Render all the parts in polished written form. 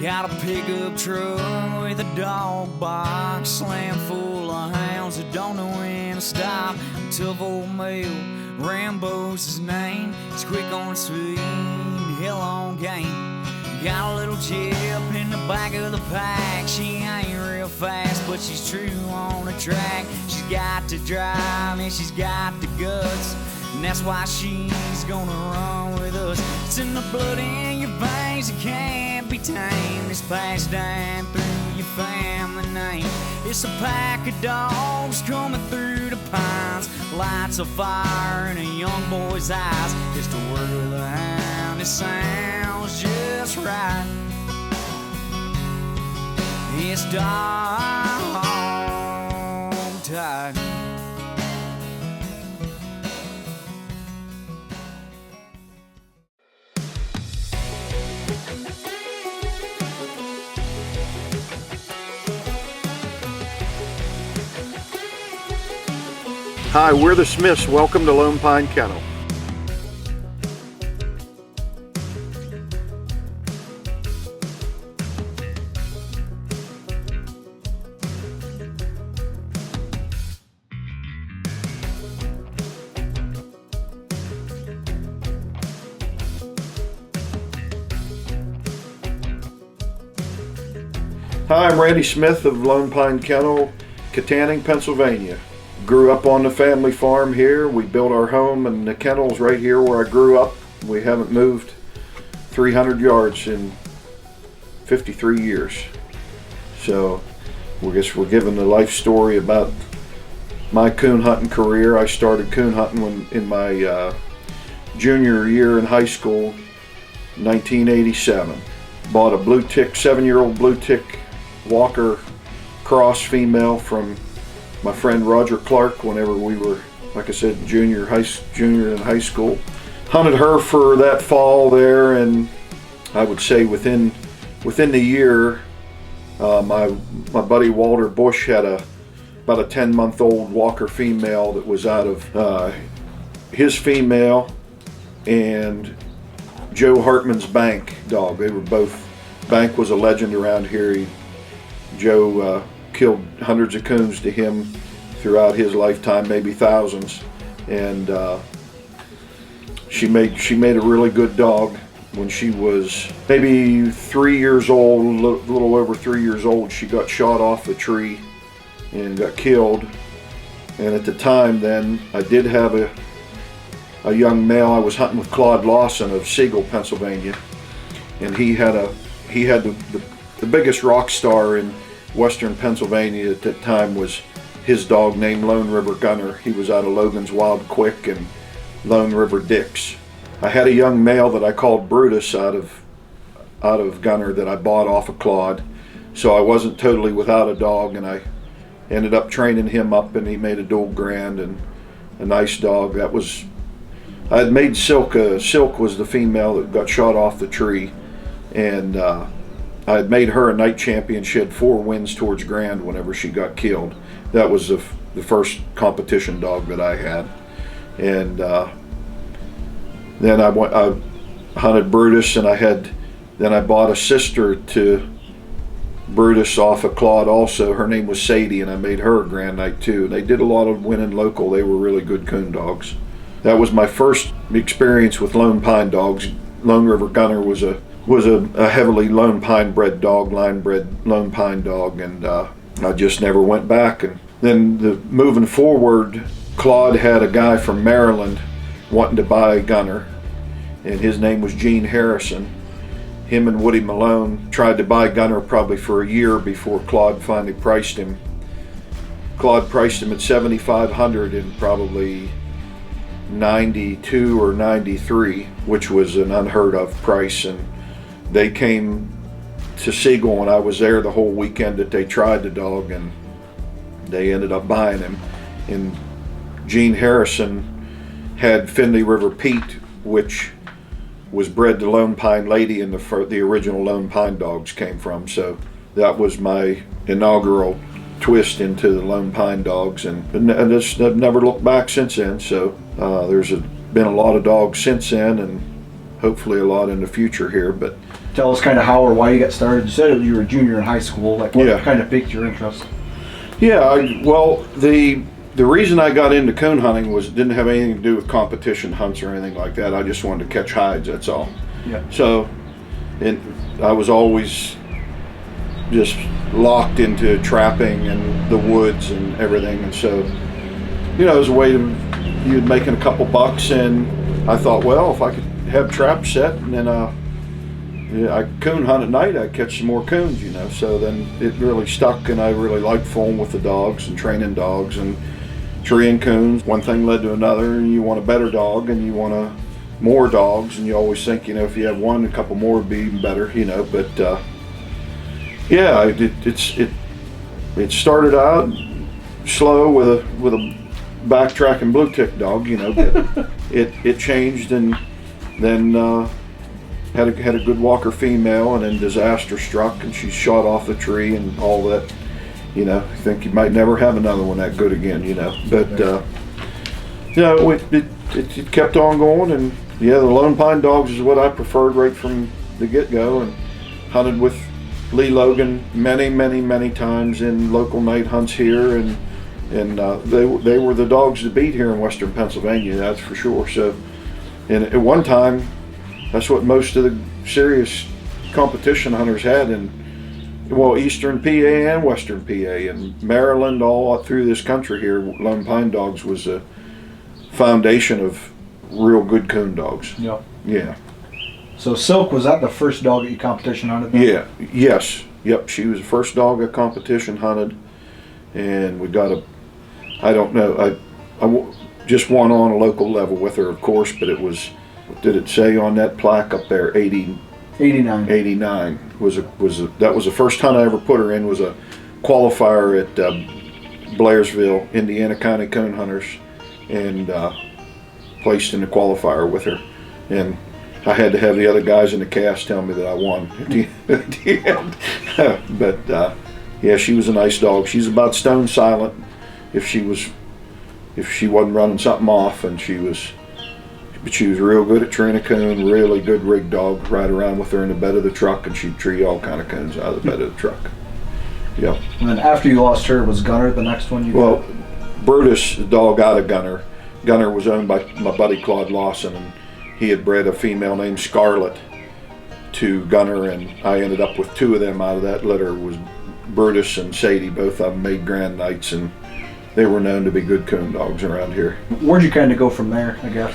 Got a pickup truck with a dog box, slam full of hounds that don't know when to stop. Tough old male, Rambo's his name. He's quick on his feet, hell on game. Got a little chip in the back of the pack. She ain't real fast, but she's true on the track. She's got to drive and she's got the guts, and that's why she's gonna run with us. It's in the blood in your veins, it can't be tamed. It's passed down through your family name. It's a pack of dogs coming through the pines. Lights of fire in a young boy's eyes. It's the word of the hound, it sounds just right. It's dog time. Hi, we're the Smiths. Welcome to Lone Pine Kennel. Hi, I'm Randy Smith of Lone Pine Kennel, Katanning, Pennsylvania. Grew up on the family farm here. We built our home and the kennels right here where I grew up. We haven't moved 300 yards in 53 years. So we're giving the life story about my coon hunting career. I started coon hunting in my junior year in high school, 1987. Bought a Bluetick, 7-year-old Bluetick Walker cross female from my friend Roger Clark whenever we were, like I said, junior in high school. Hunted her for that fall there, and I would say within the year, my buddy Walter Bush had about a 10-month-old Walker female that was out of his female and Joe Hartman's Bank dog. They were both, Bank was a legend around here. Joe killed hundreds of coons to him throughout his lifetime, maybe thousands, and she made a really good dog. When she was maybe 3 years old, a little over 3 years old, she got shot off a tree and got killed. And at the time then, I did have a young male. I was hunting with Claude Lawson of Siegel, Pennsylvania, and he had the biggest rock star in western Pennsylvania at that time was his dog named Lone River Gunner. He was out of Logan's Wild Quick and Lone River Dicks. I had a young male that I called Brutus out of Gunner that I bought off of Claude, so I wasn't totally without a dog, and I ended up training him up, and he made a dual grand and a nice dog. I had made Silk. Silk was the female that got shot off the tree, and I had made her a night champion. She had 4 wins towards grand whenever she got killed. That was the first competition dog that I had. And then I hunted Brutus, and then I bought a sister to Brutus off of Claude also. Her name was Sadie, and I made her a grand night too. They did a lot of winning local. They were really good coon dogs. That was my first experience with Lone Pine dogs. Lone River Gunner was a heavily Lone Pine bred dog, line bred Lone Pine dog, and I just never went back. And then moving forward, Claude had a guy from Maryland wanting to buy a Gunner, and his name was Gene Harrison. Him and Woody Malone tried to buy Gunner probably for a year before Claude finally priced him. Claude priced him at $7,500 in probably 92 or 93, which was an unheard of price. And they came to Siegel, and I was there the whole weekend that they tried the dog, and they ended up buying him. And Gene Harrison had Finley River Pete, which was bred to Lone Pine Lady, and the original Lone Pine dogs came from. So that was my inaugural twist into the Lone Pine dogs, and I've never looked back since then. So there's been a lot of dogs since then, and hopefully a lot in the future here. But Tell us kind of how or why you got started. You said you were a junior in high school. Like, what Yeah. kind of piqued your interest? yeah, well, the reason I got into coon hunting didn't have anything to do with competition hunts or anything like that. I just wanted to catch hides, that's all. Yeah. So, and I was always just locked into trapping and the woods and everything. And so, you know, it was a way to, you'd making a couple bucks, and I thought, well, if I could have traps set and then I coon hunt at night, I'd catch some more coons, you know. So then it really stuck, and I really liked fooling with the dogs and training dogs and treeing coons. One thing led to another, and you want a better dog, and you want more dogs, and you always think, you know, if you have one, a couple more would be even better, you know. But yeah, it started out slow with a backtracking Bluetick dog, you know, but it changed, and then had a good walker female, and then disaster struck, and she shot off the tree and all that. You know, I think you might never have another one that good again, you know. But you know, it kept on going, and yeah, the Lone Pine dogs is what I preferred right from the get-go, and hunted with Lee Logan many times in local night hunts here, and they were the dogs to beat here in Western Pennsylvania, that's for sure. So, and at one time, that's what most of the serious competition hunters had in, well, Eastern PA and Western PA and Maryland, all through this country here. Lone Pine dogs was a foundation of real good coon dogs. Yeah. Yeah. So Silk, was that the first dog that you competition hunted then? Yeah. Yes. Yep. She was the first dog I competition hunted, and we got I don't know. I just won on a local level with her, of course, but it was. Did it say on that plaque up there 89? 89 that was the first hunt I ever put her in. Was a qualifier at Blairsville, Indiana County Coon Hunters, and placed in the qualifier with her. And I had to have the other guys in the cast tell me that I won at the end. But yeah, she was a nice dog. She's about stone silent if she wasn't running something off, and but she was real good at treeing a coon, really good rig dog. Ride around with her in the bed of the truck, and she'd tree all kind of coons out of the bed of the truck. Yeah. And then after you lost her, was Gunner the next one you got? Well, Brutus, the dog out of Gunner. Gunner was owned by my buddy Claude Lawson, and he had bred a female named Scarlet to Gunner, and I ended up with two of them out of that litter. Was Brutus and Sadie. Both of them made Grand Nights, and they were known to be good coon dogs around here. Where'd you kind of go from there, I guess?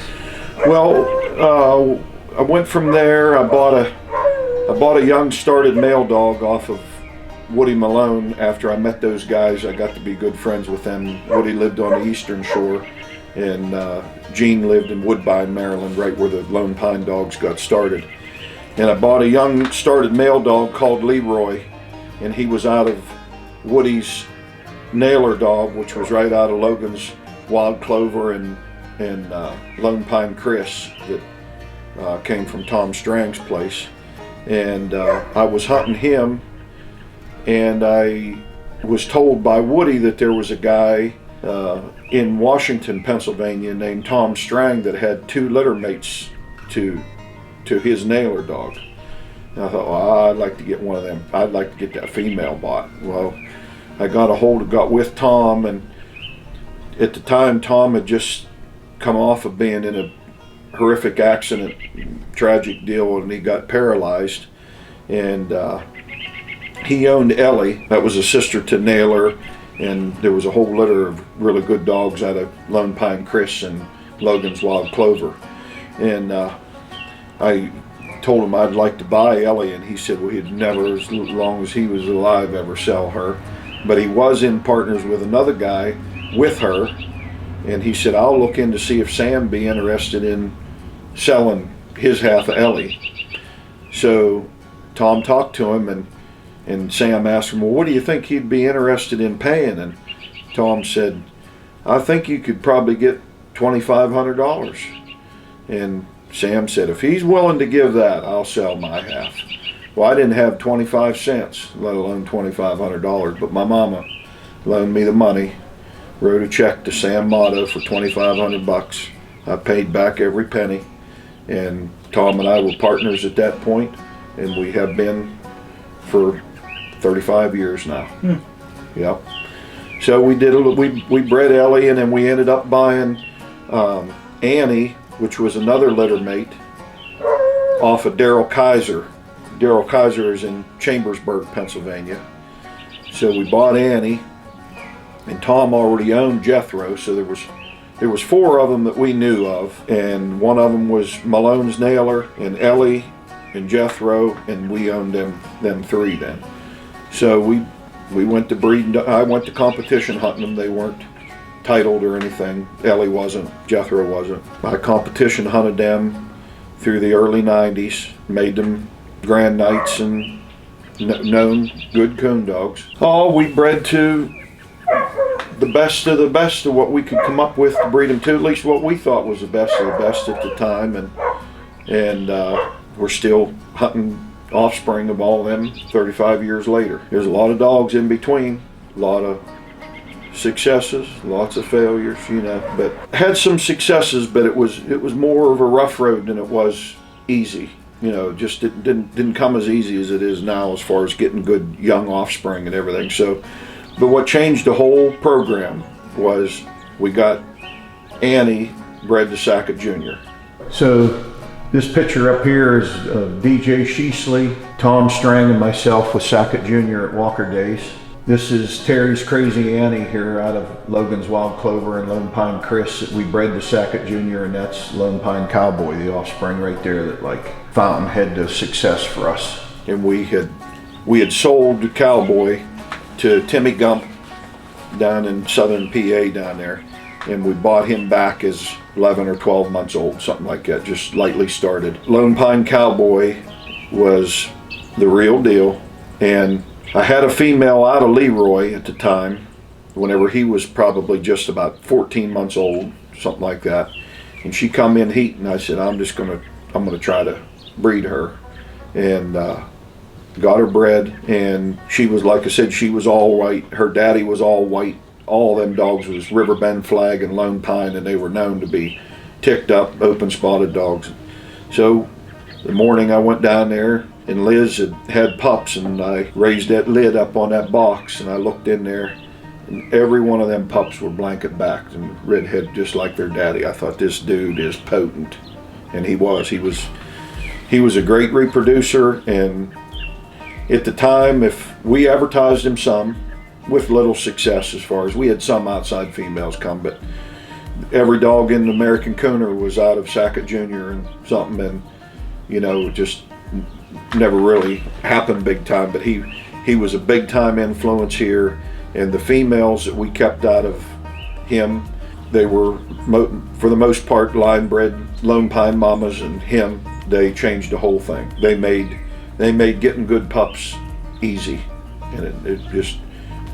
Well, I went from there. I bought a young started male dog off of Woody Malone. After I met those guys, I got to be good friends with them. Woody lived on the Eastern Shore, and Gene lived in Woodbine, Maryland, right where the Lone Pine dogs got started. And I bought a young started male dog called Leroy, and he was out of Woody's Nailer dog, which was right out of Logan's Wild Clover and Lone Pine Chris that came from Tom Strang's place. And I was hunting him, and I was told by Woody that there was a guy in Washington, Pennsylvania named Tom Strang that had two litter mates to his Nailer dog. And I thought, well, I'd like to get one of them. I'd like to get that female bought. Well, I got with Tom, and at the time Tom had just come off of being in a horrific accident, tragic deal, and he got paralyzed. And he owned Ellie, that was a sister to Nailer, and there was a whole litter of really good dogs out of Lone Pine Chris and Logan's Wild Clover. And I told him I'd like to buy Ellie, and he said, well, he'd never, as long as he was alive, ever sell her. But he was in partners with another guy with her, and he said, I'll look in to see if Sam be interested in selling his half of Ellie. So Tom talked to him, and Sam asked him, well, what do you think he'd be interested in paying? And Tom said, I think you could probably get $2,500. And Sam said, if he's willing to give that, I'll sell my half. Well, I didn't have 25 cents, let alone $2,500, but my mama loaned me the money, wrote a check to Sam Motto for $2,500. I paid back every penny, And Tom and I were partners at that point, and we have been for 35 years now. Yep. So we did we bred Ellie, and then we ended up buying Annie, which was another litter mate, off of Daryl Kaiser. Daryl Kaiser is in Chambersburg, Pennsylvania. So we bought Annie, and Tom already owned Jethro, so there was 4 of them that we knew of, and one of them was Malone's Nailer, and Ellie, and Jethro, and we owned them 3 then. So we went to breeding. I went to competition hunting them. They weren't titled or anything. Ellie wasn't. Jethro wasn't. I competition hunted them through the early 90s. Made them Grand Knights and known good coon dogs. Oh, we bred to the best of what we could come up with to breed them to. At least what we thought was the best of the best at the time, and we're still hunting offspring of all of them 35 years later. There's a lot of dogs in between, a lot of successes, lots of failures, you know, but had some successes, but it was more of a rough road than it was easy. You know, just didn't come as easy as it is now as far as getting good young offspring and everything. So, but what changed the whole program was we got Annie bred to Sackett Jr. So this picture up here is DJ Sheasley, Tom Strang, and myself with Sackett Jr. at Walker Days. This is Terry's Crazy Annie here out of Logan's Wild Clover and Lone Pine Chris that we bred to Sackett Jr., and that's Lone Pine Cowboy, the offspring right there that like fountainhead to success for us. And we had sold the Cowboy to Timmy Gump down in southern PA down there, and we bought him back as 11 or 12 months old, something like that, just lightly started. Lone Pine Cowboy was the real deal, and I had a female out of Leroy at the time, whenever he was probably just about 14 months old, something like that, and she come in heat, and I said, I'm gonna try to breed her, and got her bred, and she was, like I said, she was all white. Her daddy was all white. All them dogs was Riverbend Flag and Lone Pine, and they were known to be ticked up, open spotted dogs. So the morning I went down there, and Liz had pups, and I raised that lid up on that box, and I looked in there, and every one of them pups were blanket backed and redhead just like their daddy. I thought, this dude is potent, and he was a great reproducer. And at the time, if we advertised him some, with little success, as far as we had some outside females come, but every dog in the American Cooner was out of Sackett Jr. and something, and you know, just never really happened big time. But he was a big time influence here, and the females that we kept out of him, they were for the most part line bred Lone Pine mamas, and him, they changed the whole thing. They made getting good pups easy, and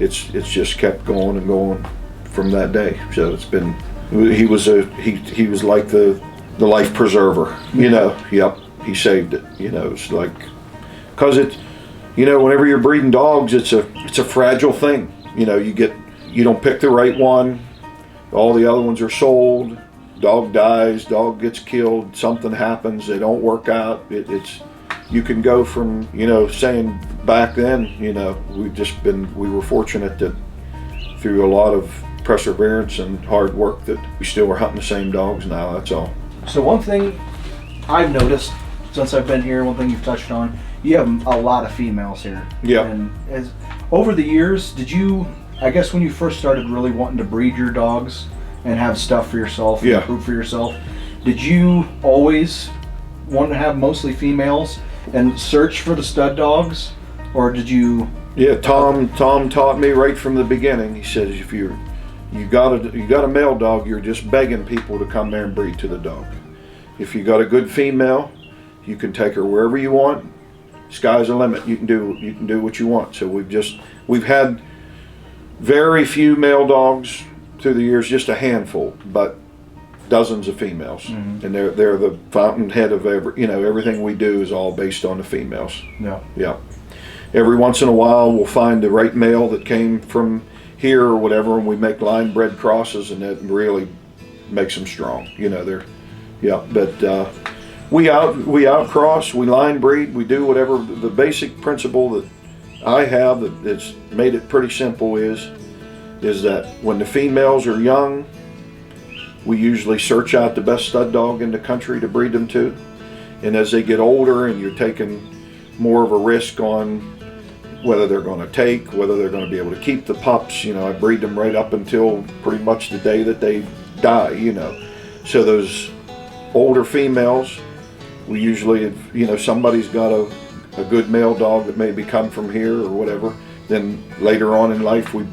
it's just kept going and going from that day. So it's been, he was like the life preserver, you know. Yep, he saved it, you know. It's like, because it, you know, whenever you're breeding dogs, it's a fragile thing, you know. You don't pick the right one, all the other ones are sold, dog dies, dog gets killed, something happens, they don't work out. You can go from, you know, saying back then, you know, we were fortunate that through a lot of perseverance and hard work that we still are hunting the same dogs now, that's all. So one thing I've noticed since I've been here, one thing you've touched on, you have a lot of females here. Yeah. And over the years, did you, I guess when you first started really wanting to breed your dogs and have stuff for yourself, and improve for yourself, did you always want to have mostly females and search for the stud dogs, or did you? Yeah, Tom taught me right from the beginning. He says, if you got a male dog, you're just begging people to come there and breed to the dog. If you got a good female, you can take her wherever you want. Sky's the limit. You can do what you want. So we've had very few male dogs through the years, just a handful, but dozens of females, and they're the fountainhead of everything we do is all based on the females. Yeah. Every once in a while, we'll find the right male that came from here or whatever, and we make line bred crosses, and that really makes them strong. You know, but We outcross, we line breed, we do whatever. The basic principle that I have that's made it pretty simple is that when the females are young, we usually search out the best stud dog in the country to breed them to. And as they get older and you're taking more of a risk on whether they're going to take, whether they're going to be able to keep the pups, I breed them right up until pretty much the day that they die, So those older females, we usually, somebody's got a good male dog that maybe come from here or whatever. Then later on in life, we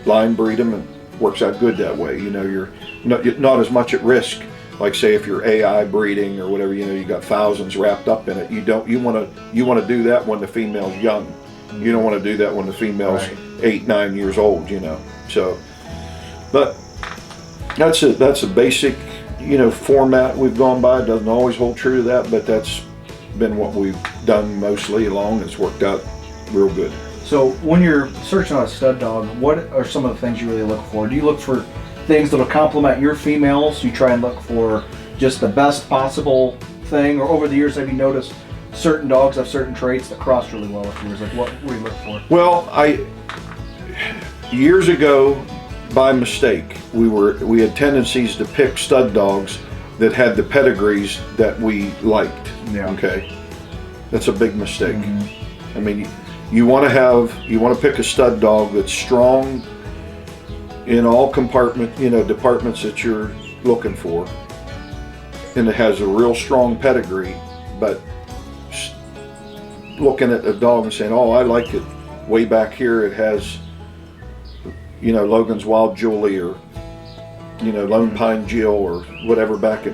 line breed them, and it works out good that way. You're not as much at risk. Like say if you're AI breeding or whatever, you got thousands wrapped up in it. You want to do that when the female's young. You don't want to do that when the female's 8, 9 years old. So, but that's a basic format we've gone by. It doesn't always hold true to that, but that's been what we've done mostly along. It's worked out real good. So when you're searching on a stud dog, what are some of the things you really look for? Do you look for things that'll complement your females? You try and look for just the best possible thing? Or over the years, have you noticed certain dogs have certain traits that cross really well with yours? Like what do you look for? Well, years ago, by mistake, we had tendencies to pick stud dogs that had the pedigrees that we liked. Yeah. Okay, that's a big mistake. Mm-hmm. I mean, you want to pick a stud dog that's strong in all departments that you're looking for, and it has a real strong pedigree. But looking at a dog and saying, "Oh, I like it," way back here it has, Logan's Wild Julie or, Lone Pine Jill or whatever back at,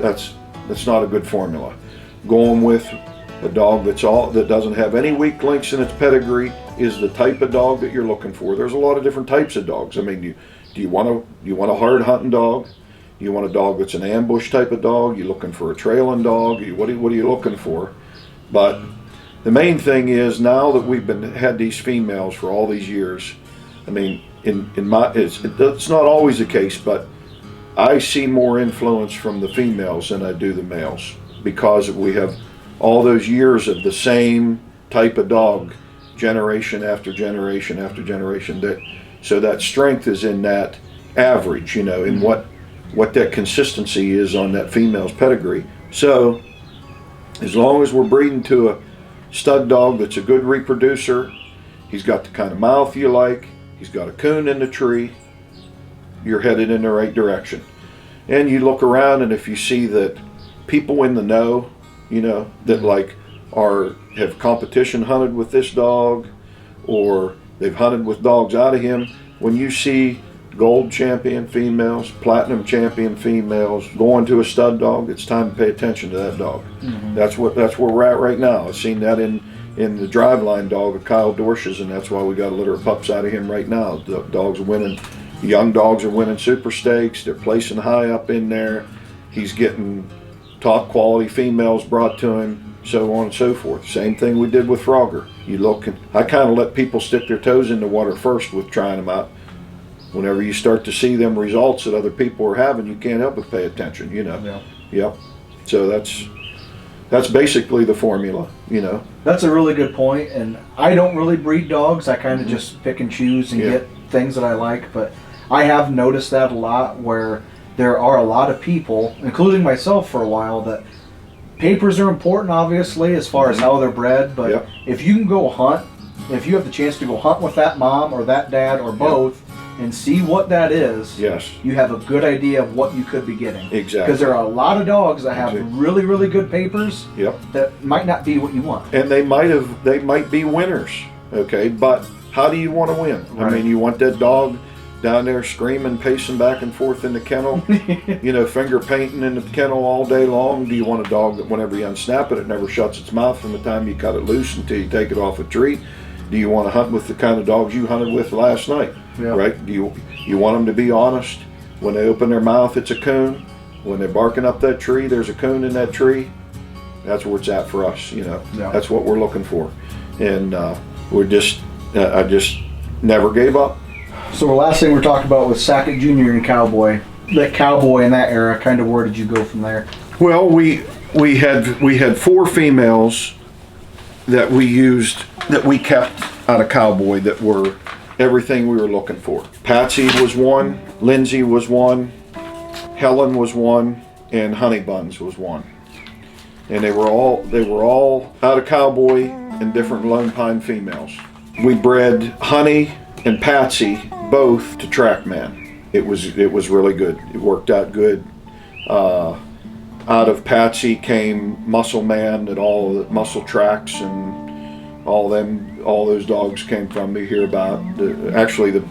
that's not a good formula. Going with a dog that doesn't have any weak links in its pedigree is the type of dog that you're looking for. There's a lot of different types of dogs. I mean, do you want a hard hunting dog? Do you want a dog that's an ambush type of dog? You looking for a trailing dog? What are you looking for? But the main thing is, now that we've had these females for all these years, I mean, it's not always the case, but I see more influence from the females than I do the males, because we have all those years of the same type of dog, generation after generation after generation. So that strength is in that average, in what that consistency is on that female's pedigree. So as long as we're breeding to a stud dog that's a good reproducer, he's got the kind of mouth you like, he's got a coon in the tree, you're headed in the right direction. And you look around, and if you see that people in the know, that have competition hunted with this dog, or they've hunted with dogs out of him, when you see gold champion females, platinum champion females going to a stud dog, it's time to pay attention to that dog. Mm-hmm. That's where we're at right now. I've seen that in the driveline dog of Kyle Dorsch's, and that's why we got a litter of pups out of him right now. The dogs are winning. The young dogs are winning super stakes. They're placing high up in there. He's getting top quality females brought to him, so on and so forth. Same thing we did with Frogger. You look, and I kind of let people stick their toes in the water first with trying them out. Whenever you start to see them results that other people are having, you can't help but pay attention. Yeah. Yep. So that's basically the formula. That's a really good point. And I don't really breed dogs. I kind of just pick and choose and get things that I like. But I have noticed that a lot, where there are a lot of people, including myself for a while, that papers are important, obviously, as far as how they're bred. But if you can go hunt, if you have the chance to go hunt with that mom or that dad or both, and see what that is, you have a good idea of what you could be getting. Exactly. Because there are a lot of dogs that have really, really good papers that might not be what you want. And they might be winners, okay? But how do you want to win? Right. I mean, you want that dog down there screaming, pacing back and forth in the kennel, finger painting in the kennel all day long? Do you want a dog that whenever you unsnap it, it never shuts its mouth from the time you cut it loose until you take it off a treat? Do you want to hunt with the kind of dogs you hunted with last night? Right? Do you want them to be honest? When they open their mouth, it's a coon. When they're barking up that tree, there's a coon in that tree. That's where it's at for us. That's what we're looking for, and I just never gave up. So the last thing we're talking about was Sackett Jr. and Cowboy. That Cowboy in that era, kind of where did you go from there? Well, we had 4 females that we kept out of Cowboy that were everything we were looking for. Patsy was one, Lindsay was one, Helen was one, and Honey Buns was one. And they were all out of Cowboy and different Lone Pine females. We bred Honey and Patsy both to Trackman. It was really good. It worked out good. Out of Patsy came Muscle Man and all the Muscle Tracks, and all those dogs came from me here about. Actually,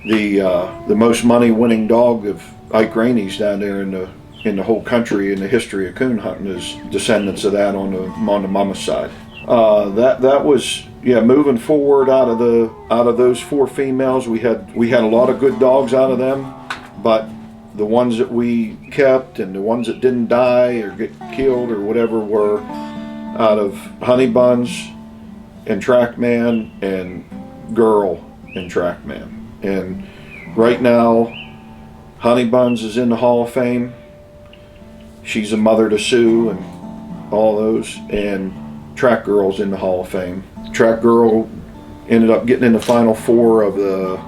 the most money winning dog of Ike Rainey's down there in the whole country in the history of coon hunting is descendants of that on the mama's side. That was moving forward out of those 4 females. We had a lot of good dogs out of them, but the ones that we kept and the ones that didn't die or get killed or whatever were out of Honey Buns and Trackman and Girl and Trackman. And right now, Honey Buns is in the Hall of Fame. She's a mother to Sue and all those, and Track Girl's in the Hall of Fame. Track Girl ended up getting in the final 4 of the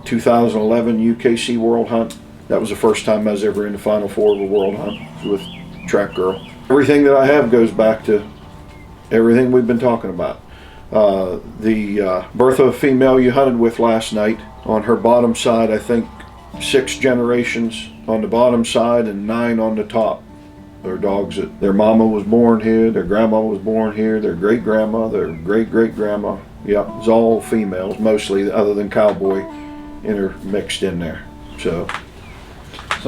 2011 UKC World Hunt. That was the first time I was ever in the final 4 of a World Hunt with Track Girl. Everything that I have goes back to everything we've been talking about. The birth of a female you hunted with last night, on her bottom side, I think 6 generations on the bottom side and 9 on the top. They're dogs that their mama was born here, their grandma was born here, their great grandma, their great great grandma. Yep, it's all females mostly, other than Cowboy intermixed in there. So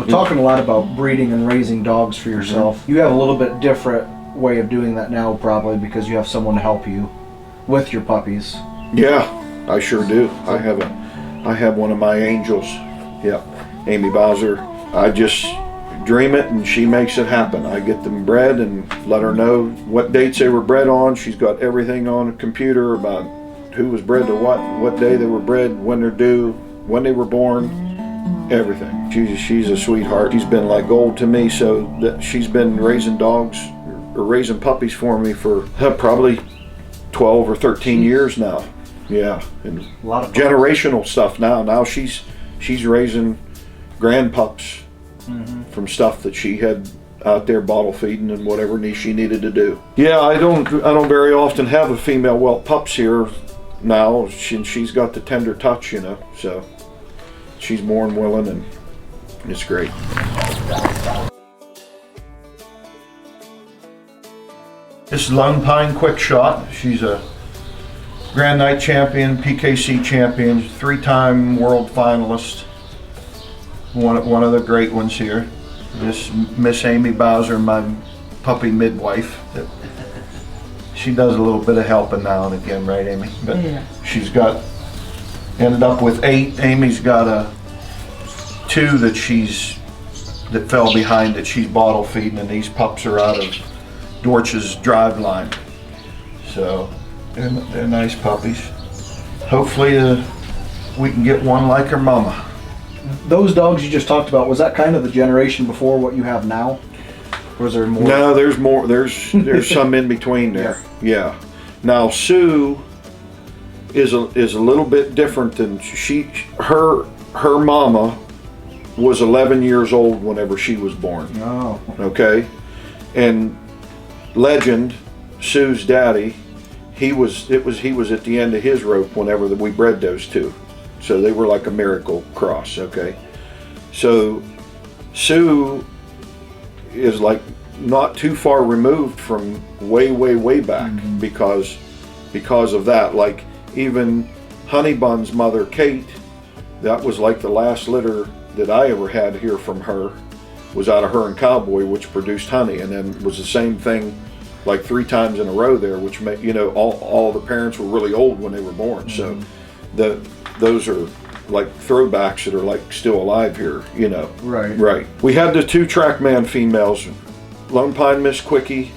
talking a lot about breeding and raising dogs for yourself, you have a little bit different way of doing that now, probably because you have someone to help you with your puppies. Yeah, I sure do. I have one of my angels. Yep, Amy Bowser. I just dream it and she makes it happen. I get them bred and let her know what dates they were bred on. She's got everything on a computer about who was bred to what day they were bred, when they're due, when they were born, everything. She's a sweetheart. She's been like gold to me, so that she's been raising dogs or raising puppies for me for probably 12 or 13 years now. Yeah, and a lot of generational stuff now. Now she's raising grandpups from stuff that she had out there bottle feeding and whatever she needed to do. Yeah, I don't very often have a female whelp pups here now. She's got the tender touch, so she's more than willing, and it's great. This is Lone Pine Quick Shot. She's a Grand Night champion, PKC champion, 3-time world finalist. One of the great ones here. This Miss Amy Bowser, my puppy midwife. She does a little bit of helping now and again, right, Amy? But yeah. She's ended up with 8. Amy's got 2 that fell behind that she's bottle feeding, and these pups are out of Dorch's drive line. So they're nice puppies. Hopefully we can get one like her mama. Those dogs you just talked about, was that kind of the generation before what you have now? Or is there more? No, there's more. There's some in between there. Yeah. Now Sue is a little bit different than her mama was 11 years old whenever she was born. Oh. Okay. And Legend, Sue's daddy, he was at the end of his rope whenever we bred those 2. So they were like a miracle cross, okay? So Sue is like not too far removed from way back because of that. Like even Honey Bun's mother, Kate, that was like the last litter that I ever had here from her, was out of her and Cowboy, which produced Honey, and then was the same thing like 3 times in a row there, which made, all the parents were really old when they were born. So those are like throwbacks that are like still alive here, Right. We had the 2 Trackman females, Lone Pine Miss Quickie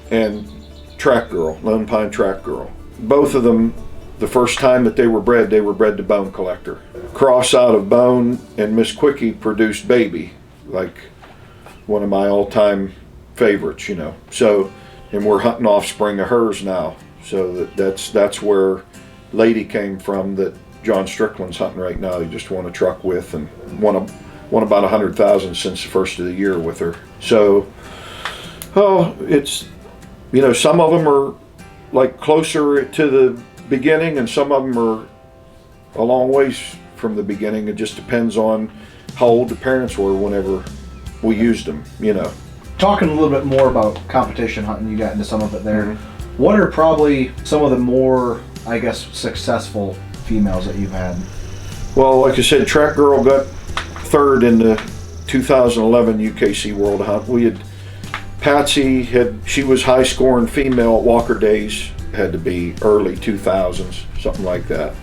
and Track Girl, Lone Pine Track Girl. Both of them, the first time that they were bred to Bone Collector. Cross out of Bone and Miss Quickie produced Baby, like one of my all-time favorites, you know. So, and we're hunting offspring of hers now. So that's where Lady came from, that John Strickland's hunting right now. He just won a truck with, and won about 100,000 since the first of the year with her. So, it's, you know, some of them are like closer to the beginning, and some of them are a long ways from the beginning. It just depends on how old the parents were whenever we used them, you know. Talking a little bit more about competition hunting, you got into some of it there. What are probably some of the more, I guess, successful females that you've had? Well, like I said, Track Girl got third in the 2011 UKC World Hunt. We had Patsy, she was high scoring female at Walker Days, had to be early 2000s, something like that.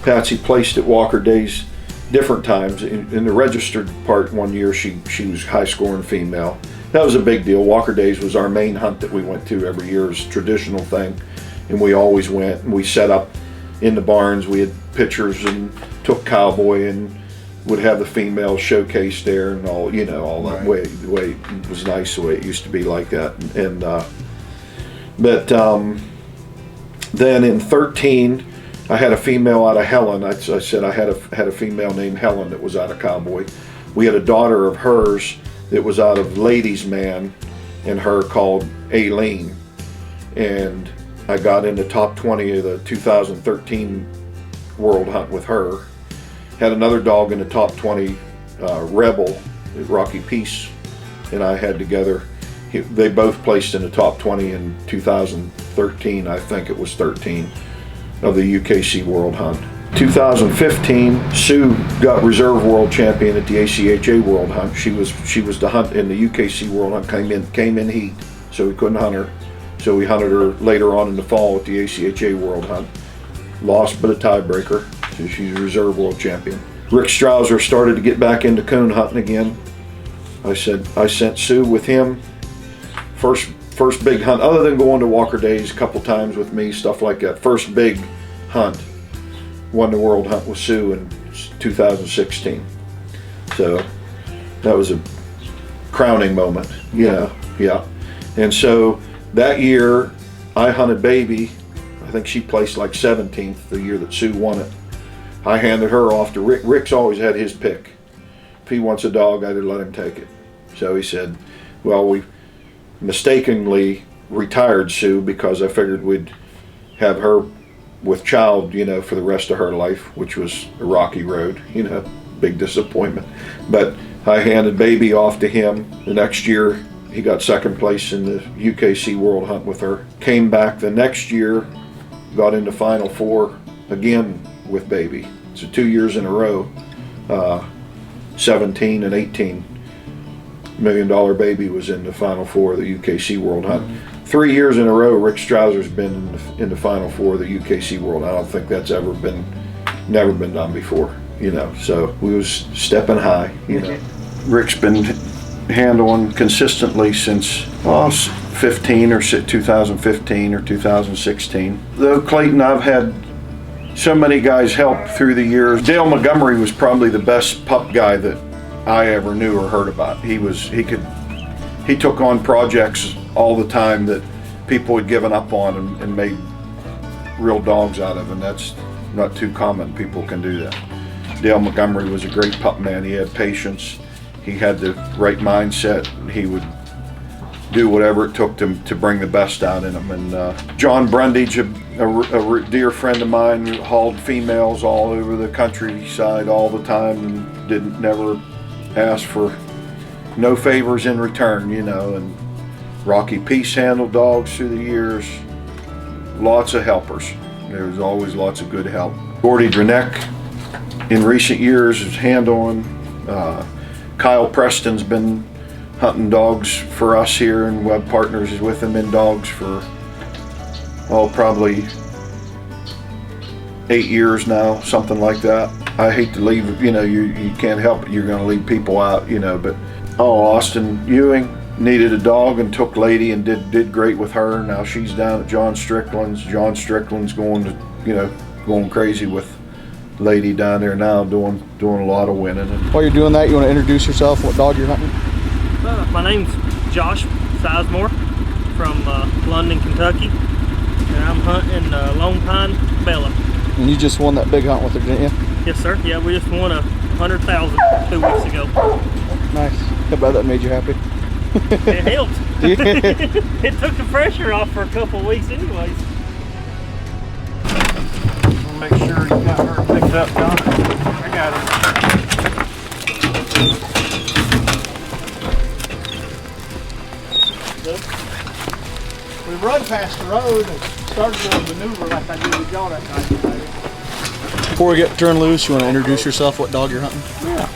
Patsy placed at Walker Days different times. In the registered part one year, she was high scoring female. That was a big deal. Walker Days was our main hunt that we went to every year. It was a traditional thing, and we always went, and we set up in the barns. We had pictures and took cowboy and would have the female showcase there and all, you know, all that way. The way it was nice, the way it used to be like that. And then in 13, I had a female out of Helen. I said I had a female named Helen that was out of Cowboy. We had a daughter of hers that was out of Ladies Man, and her called Aileen. And I got in the top 20 of the 2013 World Hunt with her. Had another dog in the top 20, Rebel, Rocky Peace, and I had together. They both placed in the top 20 in 2013, I think it was 13, of the UKC World Hunt. 2015, Sue got reserve world champion at the ACHA World Hunt. She was the hunt in the UKC World Hunt, came in heat, so we couldn't hunt her. So we hunted her later on in the fall at the ACHA World Hunt. Lost but a tiebreaker, so she's a reserve world champion. Rick Strauser started to get back into coon hunting again. I sent Sue with him. First big hunt, other than going to Walker Days a couple times with me, stuff like that. First big hunt, won the World Hunt with Sue in 2016. So that was a crowning moment, yeah. And so that year I hunted Baby. I think she placed like 17th the year that Sue won it. I handed her off to Rick. Rick's always had his pick. If he wants a dog, I'd let him take it. So he said, well, we mistakenly retired Sue because I figured we'd have her with child, you know, for the rest of her life, which was a rocky road, you know, big disappointment. But I handed Baby off to him. The next year, he got second place in the UKC World Hunt with her. Came back the next year, got into Final Four again with Baby. So 2 years in a row, 17 and 18. $1 Million Baby was in the Final Four of the UKC World Hunt. 3 years in a row, Rick Strauser's been in the Final Four of the UKC World. I don't think that's never been done before, you know. So we was stepping high, you know. Rick's been handling consistently since 2015 or 2016. Though Clayton, I've had so many guys help through the years. Dale Montgomery was probably the best pup guy that I ever knew or heard about. He took on projects all the time that people had given up on and made real dogs out of, and that's not too common. People can do that. Dale Montgomery was a great pup man. He had patience. He had the right mindset. He would do whatever it took to bring the best out in them. And John Brundage, a dear friend of mine, who hauled females all over the countryside all the time and never ask for no favors in return, you know. And Rocky Peace handled dogs through the years. Lots of helpers. There was always lots of good help. Gordy Drenek in recent years is handling. Kyle Preston's been hunting dogs for us here, and Web Partners is with him in dogs for probably 8 years now, something like that. I hate to leave, you know, you can't help it, you're going to leave people out, you know. But Austin Ewing needed a dog and took Lady and did great with her. Now she's down at John Strickland's. John Strickland's going crazy with Lady down there now, doing a lot of winning. While you're doing that, you want to introduce yourself, what dog you're hunting? My name's Josh Sizemore from London, Kentucky, and I'm hunting Lone Pine Bella. And you just won that big hunt with her, didn't you? Yes, sir. Yeah, we just won 100,000 2 weeks ago. Nice. How about that made you happy? It helped. It took the pressure off for a couple of weeks anyways. Make sure you got her picked up, John. I got her. We run past the road and started doing a maneuver like I did with y'all that night. Before we get turned loose, you want to introduce yourself, what dog you're hunting? Yeah.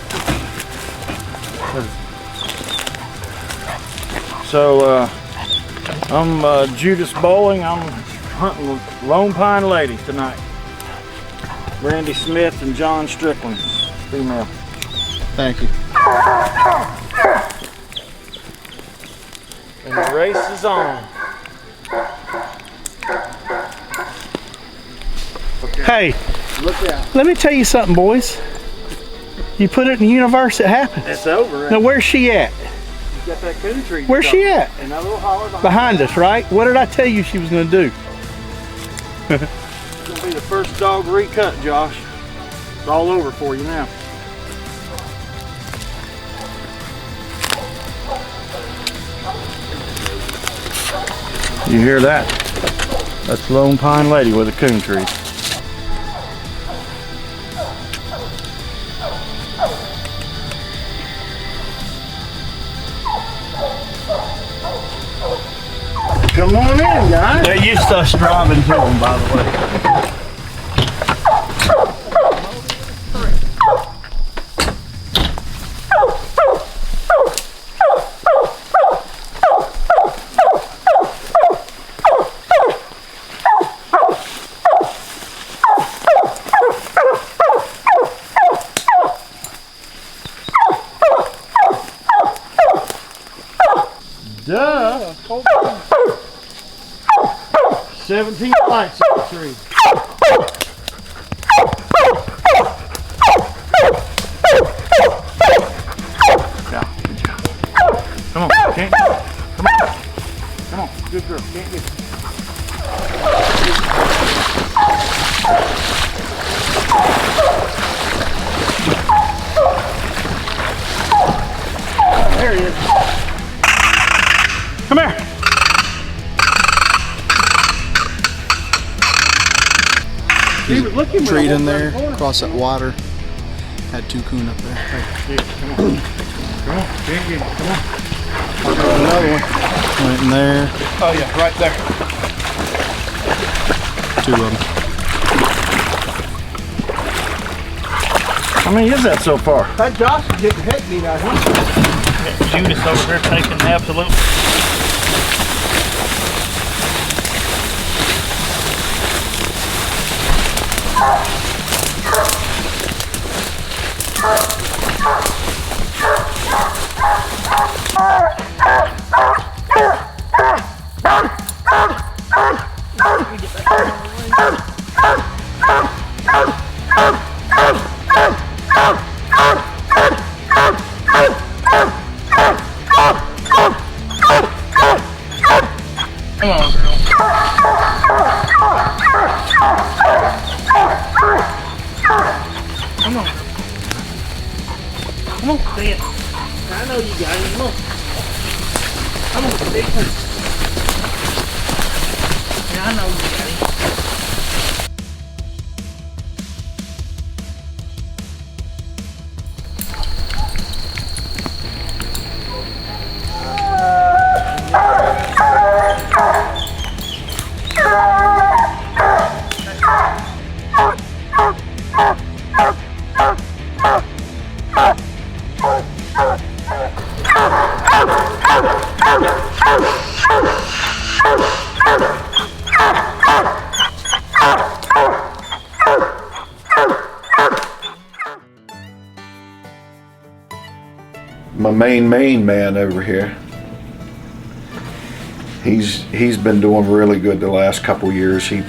So, I'm Judas Bowling. I'm hunting Lone Pine Lady tonight. Randy Smith and John Strickland, female. Thank you. And the race is on. Hey, Look out. let me tell you something, boys. You put it in the universe, it happens. It's over. Now, where's she at? You got that coon tree. Where's she at? In that little holler Behind us, right? What did I tell you she was going to do? It's gonna be the first dog recut, Josh. It's all over for you now. You hear that? That's Lone Pine Lady with a coon tree. Come on in, guys. They're used to us driving to them, by the way. Duh. 17 lights in the tree. Yeah, good job. Come on, can't get it. Come on. Come on, good girl, can't get it. There he is. Come here. Treat in there, across that water. Had 2 coon up there. Hey, come on. Come on, can't get it. Come on. Another one. Went in there. Oh, yeah, right there. 2 of them. How many is that so far? That Josh is getting the heck beat out of him. Judas over here taking the absolute. Come on, stay it. I know you got it. Come on. Come on, big one. Yeah, I know you got it. My main man over here. He's been doing really good the last couple years. He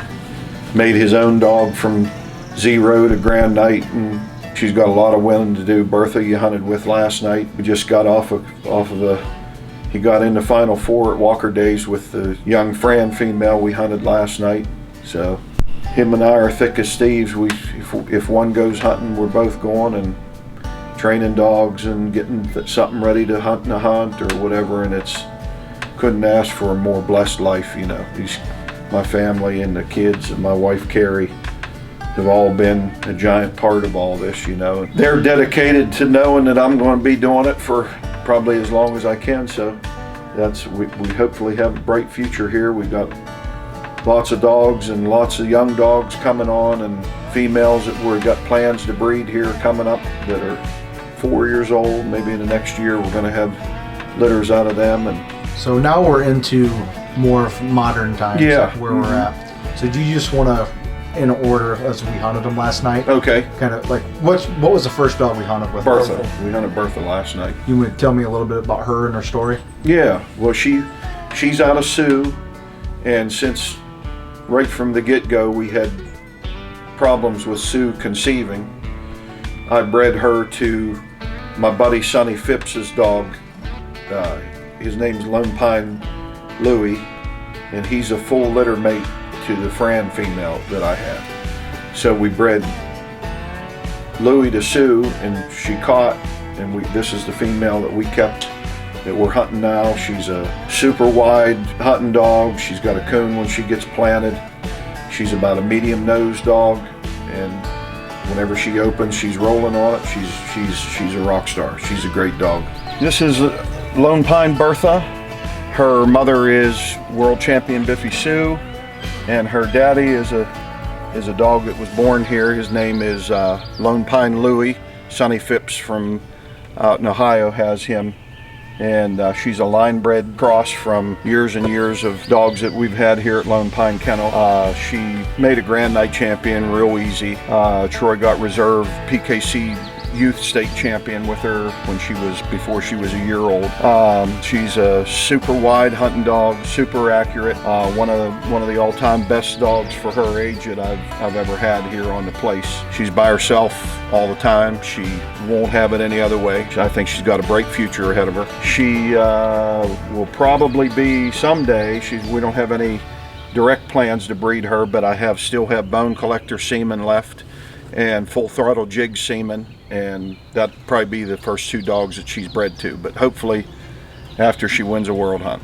made his own dog from 0 to Grand Night in She's got a lot of winning to do. Bertha, you hunted with last night. We just got off of he got into Final Four at Walker Days with the young Fran female we hunted last night. So him and I are thick as thieves. If one goes hunting, we're both going and training dogs and getting something ready to hunt in a hunt or whatever. And couldn't ask for a more blessed life, you know. My family and the kids and my wife Carrie have all been a giant part of all this, you know. They're dedicated to knowing that I'm going to be doing it for probably as long as I can, so we hopefully have a bright future here. We've got lots of dogs and lots of young dogs coming on and females that we've got plans to breed here coming up that are 4 years old. Maybe in the next year we're going to have litters out of them. And so now we're into more of modern times, yeah, where we're at. So do you just want to, in order as we hunted them last night? Okay. Kind of like, what was the first dog we hunted with? Bertha. We hunted Bertha last night. You want to tell me a little bit about her and her story? Yeah. Well, she's out of Sioux, and since right from the get-go we had problems with Sioux conceiving, I bred her to my buddy Sonny Phipps's dog. His name's Lone Pine Louie, and he's a full litter mate to the Fran female that I had. So we bred Louie to Sue, and she caught, and this is the female that we kept that we're hunting now. She's a super wide hunting dog. She's got a coon when she gets planted. She's about a medium nosed dog, and whenever she opens, she's rolling on it. She's a rock star. She's a great dog. This is Lone Pine Bertha. Her mother is world champion Biffy Sue, and her daddy is a dog that was born here. His name is Lone Pine Louie. Sonny Phipps from out in Ohio has him, and she's a line bred cross from years and years of dogs that we've had here at Lone Pine Kennel. She made a Grand Night champion real easy. Troy got reserve PKC youth state champion with her before she was a year old. She's a super wide hunting dog, super accurate. One of the all-time best dogs for her age that I've ever had here on the place. She's by herself all the time. She won't have it any other way. I think she's got a bright future ahead of her. She will probably be someday. We don't have any direct plans to breed her, but I still have bone collector semen left and full throttle jig semen, and that'd probably be the first two dogs that she's bred to, but hopefully after she wins a world hunt.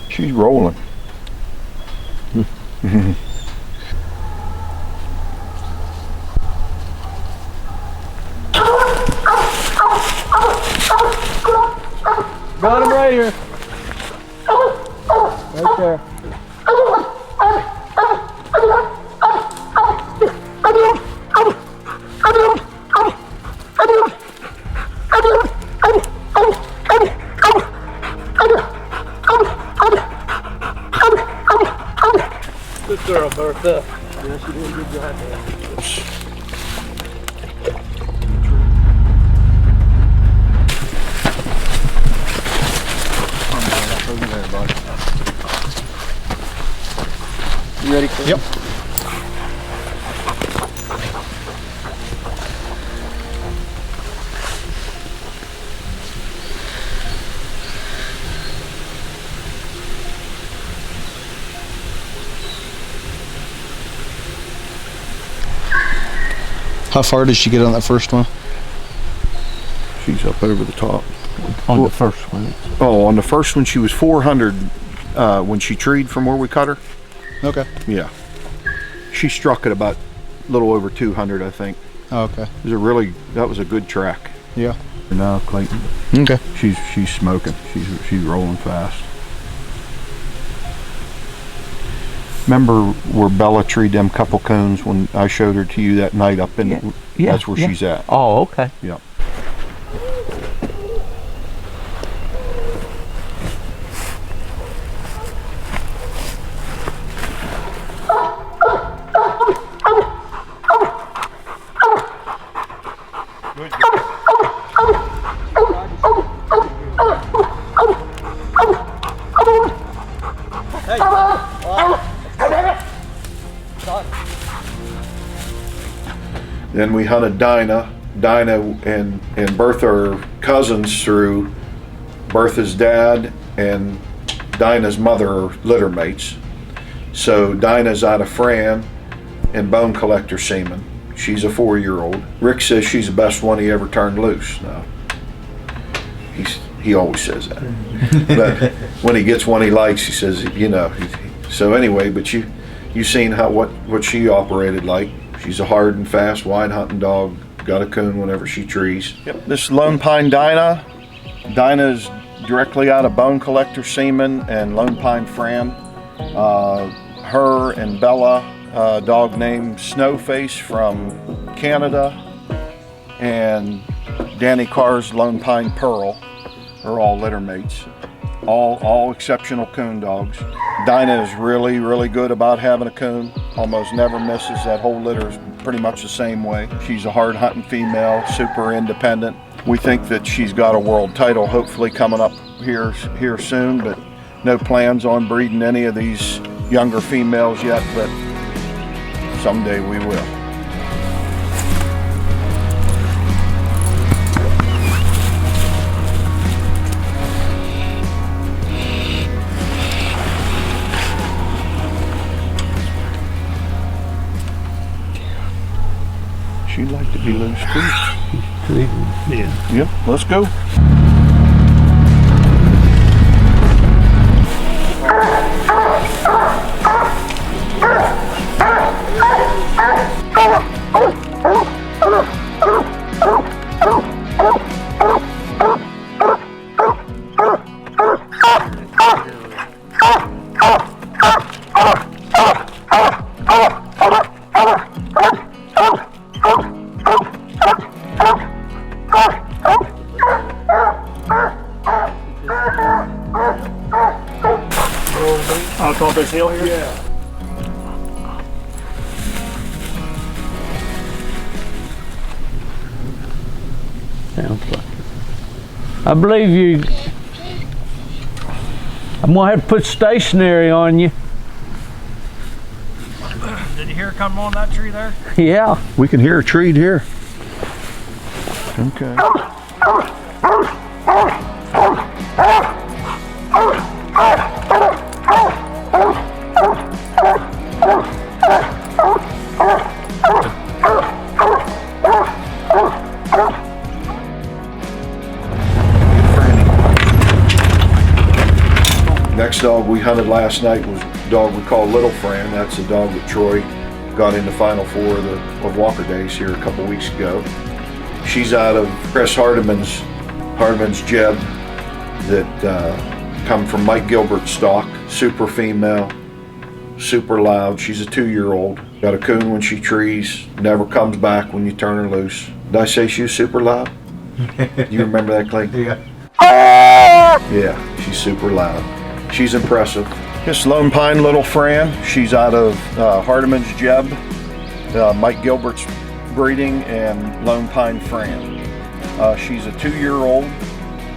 She's rolling. Got him right here. Right there. Good girl, Bertha. Yeah, she did a good job there. You ready, Clayton? Yep. How far did she get on that first one? She's up over the top. On the first one. Oh, on the first one she was 400 when she treed from where we cut her. Okay. Yeah. She struck at about a little over 200, I think. Oh, okay. That was a good track. Yeah. Now Clayton. Okay. She's smoking. She's rolling fast. Remember where Bella treed them couple coons when I showed her to you that night up in? Yeah, that's where she's at. Oh, okay. Yeah. Then we hunted Dinah. Dinah and Bertha are cousins through Bertha's dad and Dinah's mother are litter mates. So Dinah's out of Fran and bone collector semen. She's a 4-year-old. Rick says she's the best one he ever turned loose. Now, he always says that. But when he gets one he likes, he says, you know. So anyway, but you seen what she operated like. She's a hard and fast wide hunting dog. Got a coon whenever she trees. Yep, this is Lone Pine Dinah. Dinah's directly out of bone collector semen and Lone Pine Fran. Her and Bella, a dog named Snowface from Canada, and Danny Carr's Lone Pine Pearl are all litter mates. All exceptional coon dogs. Dinah is really, really good about having a coon. Almost never misses. That whole litter is pretty much the same way. She's a hard hunting female, super independent. We think that she's got a world title hopefully coming up here soon, but no plans on breeding any of these younger females yet, but someday we will. She'd like to be loose too. Yeah. Yep, let's go. I'll go up this hill here? Yeah. Sounds like it. I believe you. I'm gonna have to put stationary on you. Did you hear her come on that tree there? Yeah. We can hear a treat here. Okay. Next dog we hunted last night was a dog we call Little Fran. That's a dog that Troy got in the Final Four of Walker Days here a couple weeks ago. She's out of Chris Hardiman's Jeb that come from Mike Gilbert's stock. Super female, super loud. She's a 2-year-old. Got a coon when she trees, never comes back when you turn her loose. Did I say she was super loud? You remember that, Clayton? Yeah. Yeah, she's super loud. She's impressive. This Lone Pine Little Fran. She's out of Hardiman's Jeb, Mike Gilbert's breeding, and Lone Pine Fran. She's a 2-year-old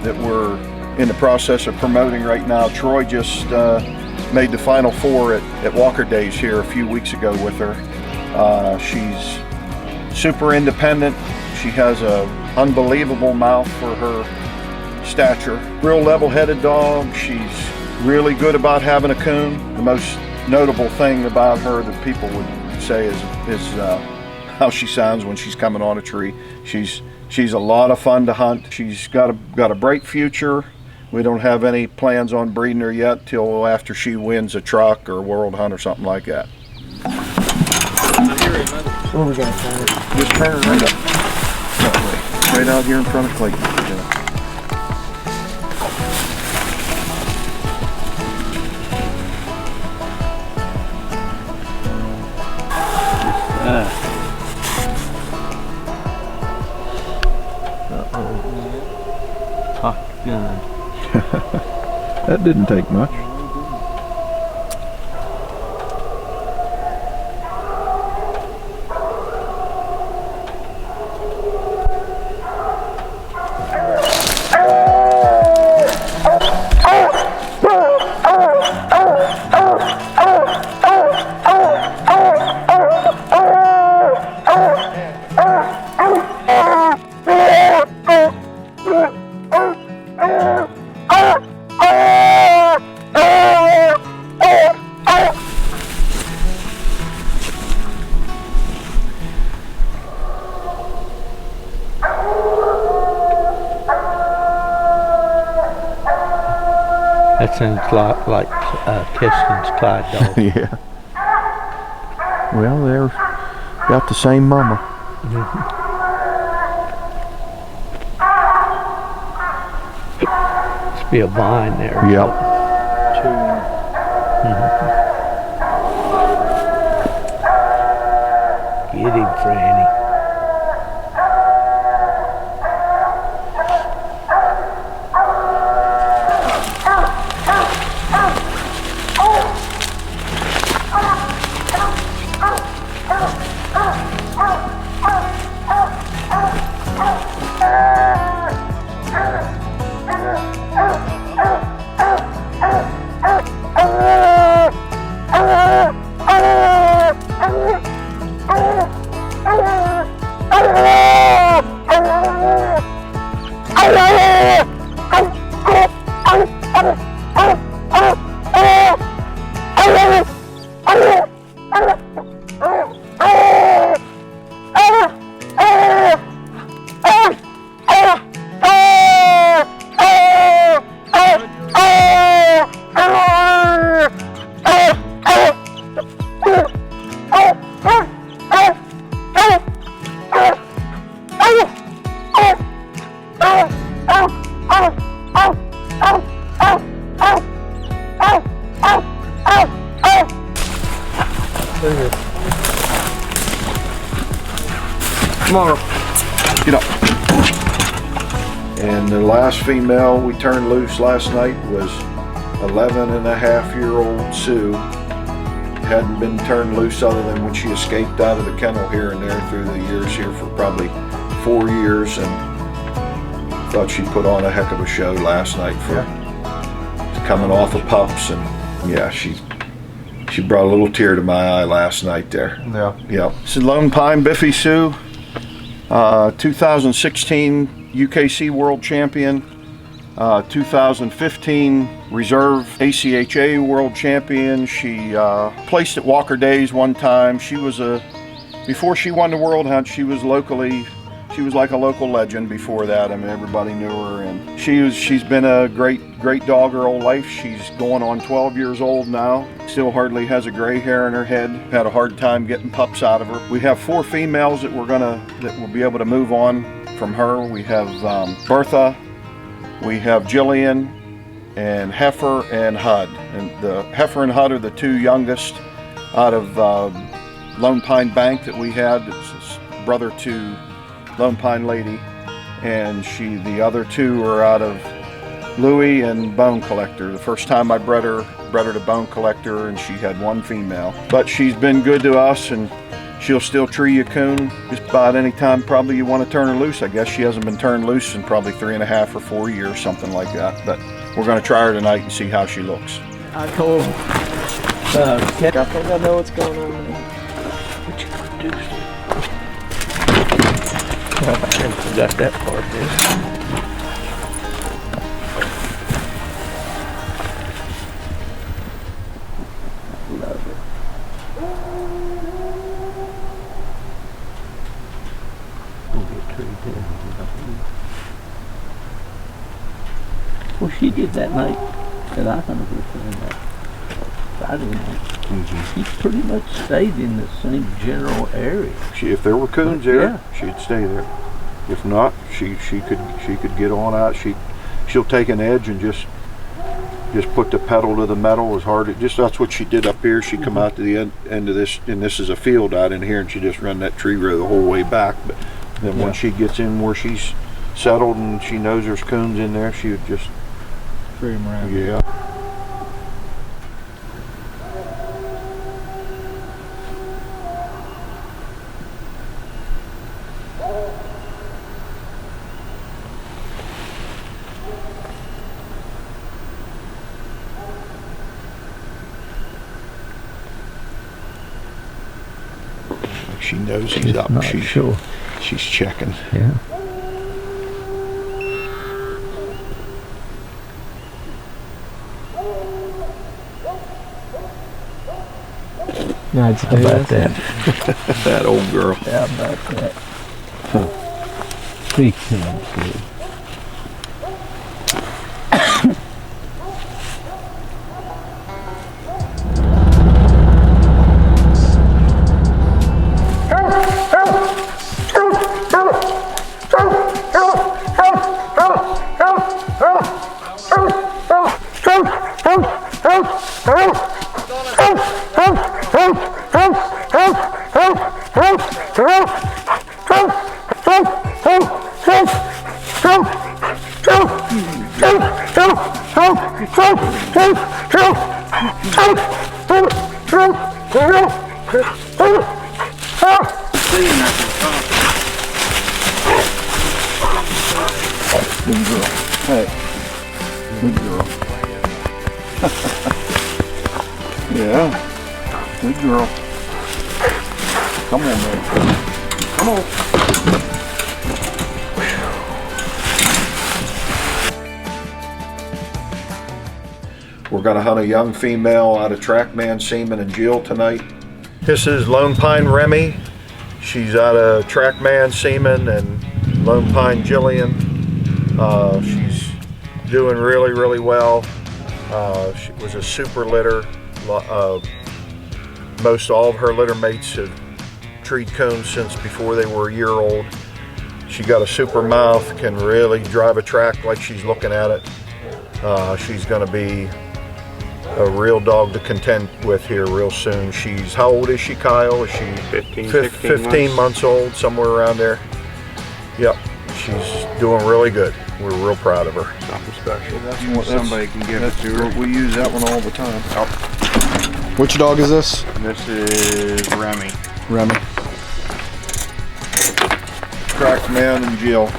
that we're in the process of promoting right now. Troy just made the Final Four at Walker Days here a few weeks ago with her. She's super independent. She has an unbelievable mouth for her stature. Real level-headed dog. She's really good about having a coon. The most notable thing about her that people would say is how she sounds when she's coming on a tree. She's a lot of fun to hunt. She's got a bright future. We don't have any plans on breeding her yet till after she wins a truck or a world hunt or something like that. What are we gonna turn it? Just turn her right up. That way. Right out here in front of Clayton. Yeah. Uh-oh. Cocked gun. That didn't take much. That sounds like Keston's Clyde dog. Yeah. Well, they're got the same mama. Must be a vine there. Yep. Get him, Franny. Come on. Get up. And the last female we turned loose last night was 11-and-a-half-year-old Sue. Hadn't been turned loose other than when she escaped out of the kennel here and there through the years here for probably 4 years, and thought she put on a heck of a show last night for coming off of pups, and yeah, she brought a little tear to my eye last night there. Yeah. Yep. This is Lone Pine Biffy Sue, 2016 UKC World Champion, 2015 Reserve ACHA World Champion. She placed at Walker Days one time. She was before she won the World Hunt, she was like a local legend before that. I mean, everybody knew her, and she's been a great dog her whole life. She's going on 12 years old now. Still hardly has a gray hair in her head. Had a hard time getting pups out of her. We have 4 females that we'll be able to move on from her. We have Bertha, we have Jillian, and Heifer and Hud. And the Heifer and Hud are the 2 youngest out of Lone Pine Bank that we had. It's brother to Lone Pine Lady, and the other 2 are out of Louie and Bone Collector. The first time I bred her to Bone Collector, and she had 1 female. But she's been good to us, and she'll still tree you coon just about any time probably you want to turn her loose. I guess she hasn't been turned loose in probably 3.5 or 4 years, something like that. But we're going to try her tonight and see how she looks. I told him, I think I know what's going on. what you produced? I forgot that part there. Love it. We'll get treated there. Well, she did that night that I hunted with her that Friday night. She pretty much stayed in the same general area. If there were coons there, she'd stay there. If not, she could get on out. She'll take an edge and just just put the pedal to the metal as hard as, just that's what she did up here. She come out to the end of this, and this is a field out in here, and she just run that tree row the whole way back. But then when she gets in where she's settled and she knows there's coons in there, she would just free them around. Yeah. She knows he's up. She's checking. Yeah. How about that? That old girl. How about that? Pretty cool. Hey, good girl. Yeah, good girl. Come on, man. Come on. We're going to hunt a young female out of Trackman Seaman and Jill tonight. This is Lone Pine Remy. She's out of Trackman Seaman and Lone Pine Jillian. She's doing really, really well. She was a super litter. Most all of her litter mates have treed coons since before they were a year old. She got a super mouth, can really drive a track like she's looking at it. She's going to be a real dog to contend with here real soon. She's, how old is she, Kyle? Is she 15 months old, somewhere around there? Yep, she's doing really good. We're real proud of her. Something special. That's what somebody can give it to her. We use that one all the time. Oh. Which dog is this? This is Remy. Remy. Trackman and Jill.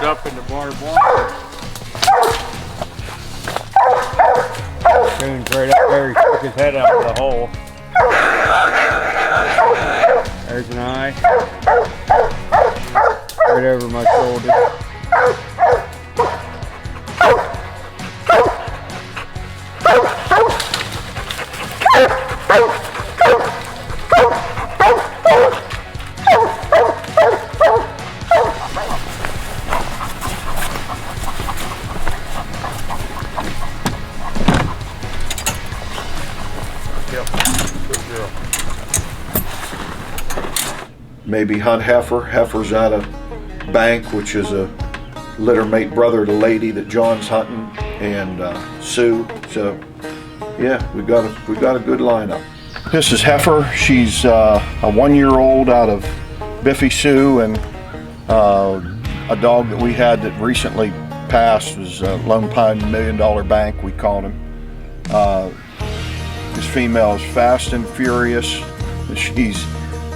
Up in the barbed wire. Coon's right up there, he stuck his head out of the hole. There's an eye. Right over my shoulder. Maybe hunt Heifer. Heifer's out of Bank, which is a litter mate brother to Lady that John's hunting, and Sue. So yeah, we got a good lineup. This is Heifer. She's a 1-year-old out of Biffy Sue, and a dog that we had that recently passed was Lone Pine $1 Million Bank, we called him. This female is fast and furious. She's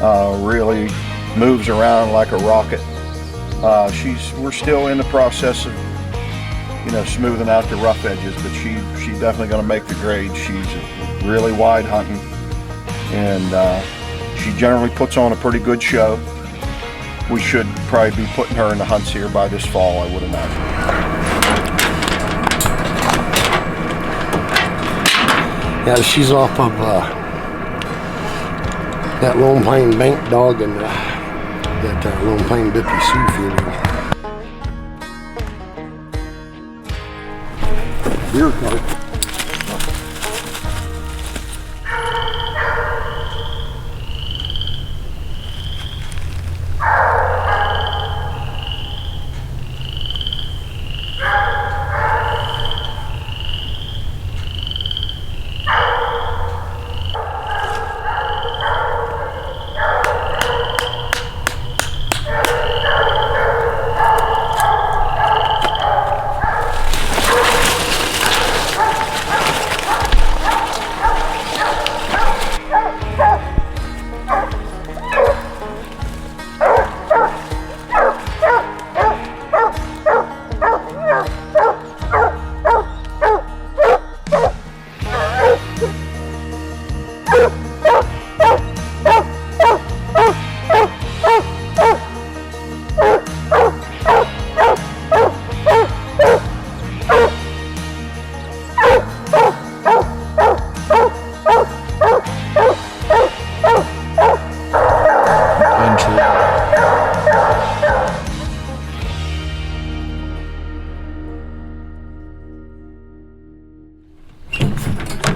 really moves around like a rocket. We're still in the process of, you know, smoothing out the rough edges, but she's definitely going to make the grade. She's really wide hunting, and she generally puts on a pretty good show. We should probably be putting her in the hunts here by this fall, I would imagine. Yeah, she's off of that Lone Pine Bank dog and that Lone Pine Bippy Sioux female. Beer cart.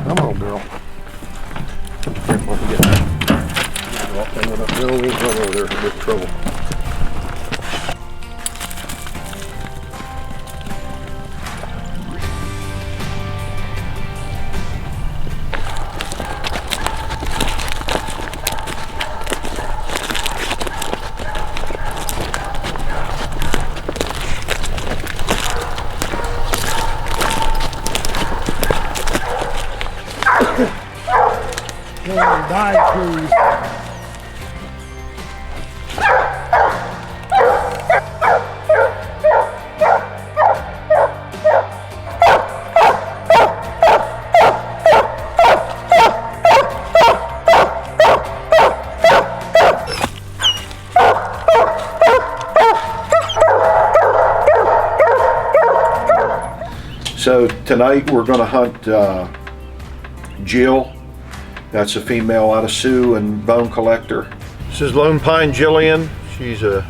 Come on, girl. Careful, get no, we'll run over there and get in trouble. Die cruise. So tonight we're going to hunt Jill. That's a female out of Sioux and bone collector. This is Lone Pine Jillian. She's a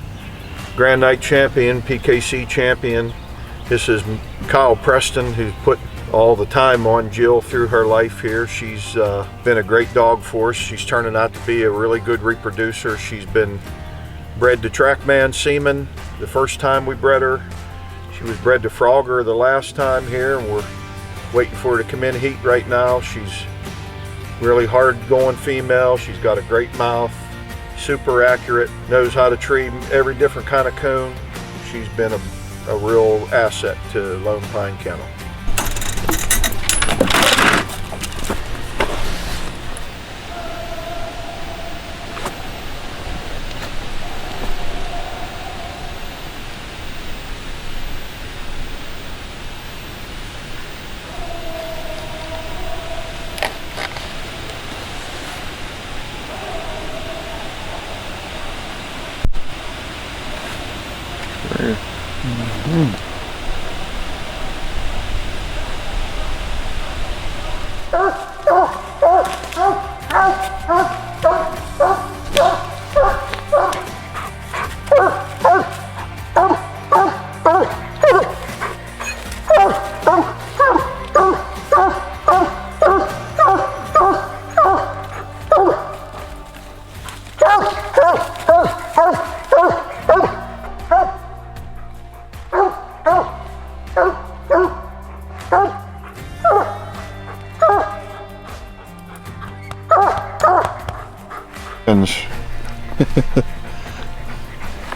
Grand Night champion, PKC champion. This is Kyle Preston, who's put all the time on Jill through her life here. She's been a great dog for us. She's turning out to be a really good reproducer. She's been bred to Trackman Seaman the first time we bred her. She was bred to Frogger the last time here, and we're waiting for her to come in heat right now. She's really hard going female. She's got a great mouth, super accurate, knows how to treat every different kind of coon. She's been a real asset to Lone Pine Kennel.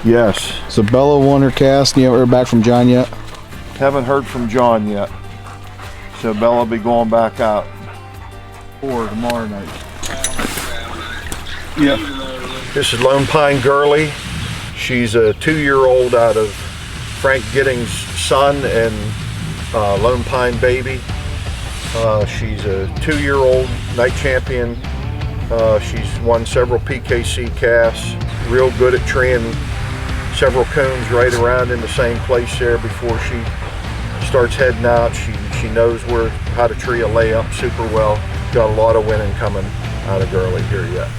Yes. So Bella won her cast, and you haven't heard back from John yet? Haven't heard from John yet. So Bella will be going back out Or tomorrow night. Yeah. This is Lone Pine Girly. She's a 2-year-old out of Frank Giddings' son and Lone Pine baby. She's a 2-year-old night champion. She's won several PKC casts, real good at treeing several coons right around in the same place there before she starts heading out. She knows how to tree a layup super well. Got a lot of winning coming out of Gurley here yet.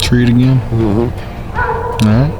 Tree it again. Mm-hmm. All right.